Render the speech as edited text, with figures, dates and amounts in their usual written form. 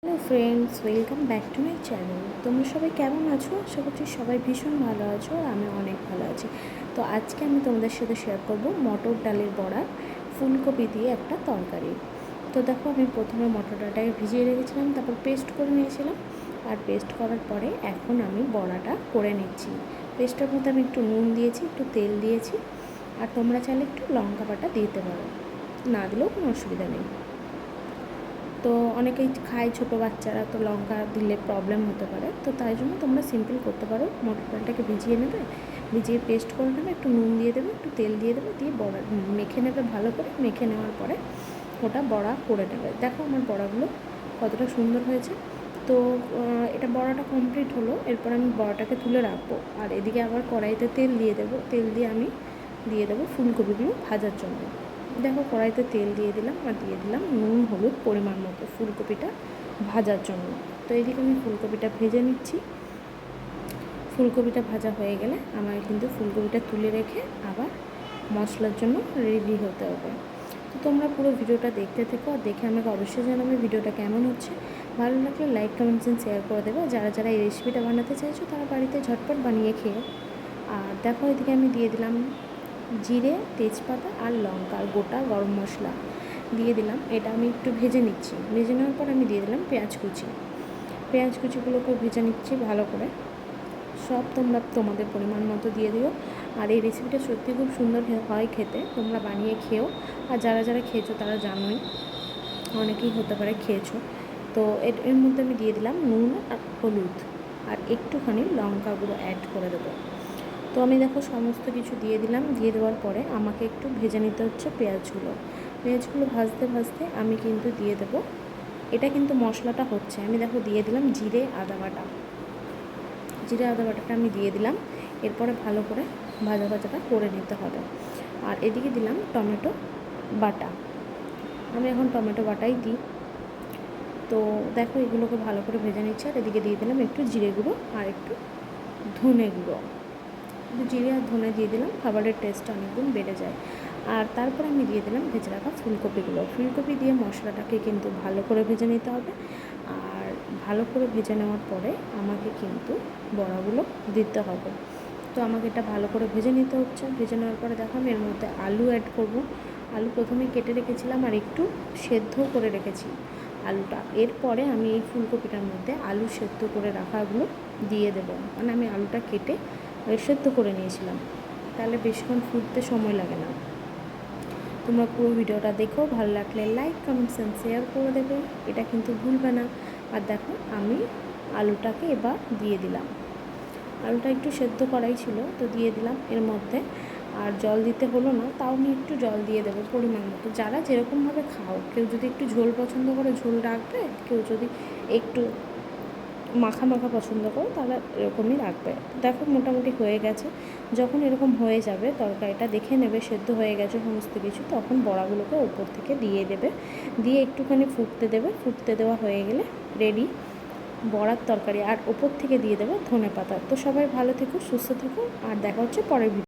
Hello friends, welcome back to my channel. তোমরা সবাই কেমন আছো? আশা করছি সবাই ভীষণ ভালো আছো, আর আমি অনেক ভালো আছি। তো আজকে আমি তোমাদের সাথে শেয়ার করব মটর ডালের বড়া ফুলকপি দিয়ে একটা তরকারি। তো দেখো, আমি প্রথমে মটর ডালটাকে ভিজিয়ে রেখেছিলাম, তারপর পেস্ট করে নিয়েছিলাম। আর পেস্ট করার পরে এখন আমি বড়াটা করে নিচ্ছি। পেস্টের মধ্যে আমি একটু নুন দিয়েছি, একটু তেল দিয়েছি, আর তোমরা চাইলে একটু লঙ্কা বাটা দিতে পারো, না দিলেও কোনো অসুবিধা নেই। তো অনেকেই খায়, ছোটো বাচ্চারা, তো লঙ্কা দিলে প্রবলেম হতে পারে, তো তাই জন্য তোমরা সিম্পল করতে পারো। মটর ডালটাকে ভিজিয়ে নেবে, ভিজিয়ে পেস্ট করে নেবে, একটু নুন দিয়ে দেবে, একটু তেল দিয়ে দেবে, দিয়ে বড়া মেখে নেবে ভালো করে। মেখে নেওয়ার পরে ওটা বড়া করে নেবে। দেখো আমার বড়াগুলো কতটা সুন্দর হয়েছে। তো এটা বড়াটা কমপ্লিট হলো। এরপর আমি বড়াটাকে তুলে রাখবো, আর এদিকে আবার কড়াইতে তেল দিয়ে দেবো। তেল দিয়ে আমি দিয়ে দেবো ফুলকপিগুলো ভাজার জন্য। দেখো, কড়াইতে তেল দিয়ে দিলাম, আর দিয়ে দিলাম নুন হলুদ পরিমাণ মতো ফুলকপিটা ভাজার জন্য। তো এদিকে আমি ফুলকপিটা ভেজে নিচ্ছি। ফুলকপিটা ভাজা হয়ে গেলে আমাকে কিন্তু ফুলকপিটা তুলে রেখে আবার মশলার জন্য রেডি হতে হবে। তো তোমরা পুরো ভিডিওটা দেখতে থেকো, আর দেখে আমাকে অবশ্যই জানাবে ভিডিওটা কেমন হচ্ছে। ভালো লাগলে লাইক, কমেন্টস এন্ড শেয়ার করে দেবে। যারা যারা এই রেসিপিটা বানাতে চাইছো তারা বাড়িতে ঝটপট বানিয়ে খেয়ে। আর দেখো, এদিকে আমি দিয়ে দিলাম জিরে, তেজপাতা আর লঙ্কা আর গোটা গরম মশলা দিয়ে দিলাম। এটা আমি একটু ভেজে নিচ্ছি। ভেজে নেওয়ার পর আমি দিয়ে দিলাম পেঁয়াজ কুচি। পেঁয়াজ কুচিগুলোকে ভেজে নিচ্ছি ভালো করে। সব তোমরা তোমাদের পরিমাণ মতো দিয়ে দিও। আর এই রেসিপিটা সত্যি খুব সুন্দর হয় খেতে, তোমরা বানিয়ে খেও। আর যারা যারা খেয়েছো তারা জানোই, অনেকেই হতে পারে খেয়েছো। তো এর মধ্যে আমি দিয়ে দিলাম নুন আর হলুদ, আর একটুখানি লঙ্কা গুঁড়ো অ্যাড করে দেবো। তো আমি দেখো সমস্ত কিছু দিয়ে দিলাম। দিয়ে দেওয়ার পরে আমাকে একটু ভেজে নিতে হচ্ছে পেঁয়াজগুলো। পেঁয়াজগুলো ভাজতে ভাজতে আমি কিন্তু দিয়ে দেবো, এটা কিন্তু মশলাটা হচ্ছে, আমি দেখো দিয়ে দিলাম জিরে আদা বাটা। জিরে আদা বাটাটা আমি দিয়ে দিলাম। এরপরে ভালো করে ভাজাটা করে নিতে হবে। আর এদিকে দিলাম টমেটো বাটা। আমি এখন টমেটো বাটাই দিই। তো দেখো, এগুলোকে ভালো করে ভেজে নিচ্ছে। আর এদিকে দিয়ে দিলাম একটু জিরে গুঁড়ো আর একটু ধনে গুঁড়ো। জিরে আর ধনে দিয়ে দিলাম, খাবারের টেস্টটা অনেকগুণ বেড়ে যায়। আর তারপর আমি দিয়ে দিলাম ভেজে রাখা ফুলকপিগুলো। ফুলকপি দিয়ে মশলাটাকে কিন্তু ভালো করে ভেজে নিতে হবে। আর ভালো করে ভেজে নেওয়ার পরে আমাকে কিন্তু বড়াগুলো দিতে হবে। তো আমাকে এটা ভালো করে ভেজে নিতে হচ্ছে। ভেজে নেওয়ার পরে দেখো, আমি এর মধ্যে আলু অ্যাড করব। আলু প্রথমে কেটে রেখেছিলাম, আর একটু সেদ্ধ করে রেখেছি আলুটা। এরপরে আমি এই ফুলকপিটার মধ্যে আলু সেদ্ধ করে রাখাগুলো দিয়ে দেবো। মানে আমি আলুটা কেটে সেদ্ধ করে নিয়েছিলাম, তাহলে বেশিক্ষণ ফুটতে সময় লাগে না। তোমরা পুরো ভিডিওটা দেখো, ভালো লাগলে লাইক, কমেন্টস এন্ড শেয়ার করে দেবে, এটা কিন্তু ভুলবে না। আর দেখো, আমি আলুটাকে এবার দিয়ে দিলাম। আলুটা একটু সেদ্ধ করাই ছিল, তো দিয়ে দিলাম এর মধ্যে। আর জল দিতে হলো না, তাও আমি একটু জল দিয়ে দেবো পরিমাণ মতো। যারা যেরকমভাবে খাও, কেউ যদি একটু ঝোল পছন্দ করে ঝোল রাখবে, কেউ যদি একটু মাখা মাখা পছন্দ করো তাহলে এরকমই রাখবে। দেখো মোটামুটি হয়ে গেছে। যখন এরকম হয়ে যাবে, তরকারিটা দেখে নেবে সেদ্ধ হয়ে গেছে সমস্ত কিছু, তখন বড়াগুলোকে ওপর থেকে দিয়ে দেবে। দিয়ে একটুখানি ফুটতে দেবে। ফুটতে দেওয়া হয়ে গেলে রেডি বড়ার তরকারি। আর ওপর থেকে দিয়ে দেবে ধনেপাতা। তো সবাই ভালো থেকো, সুস্থ থেকো, আর দেখা হচ্ছে পরের ভিডিও।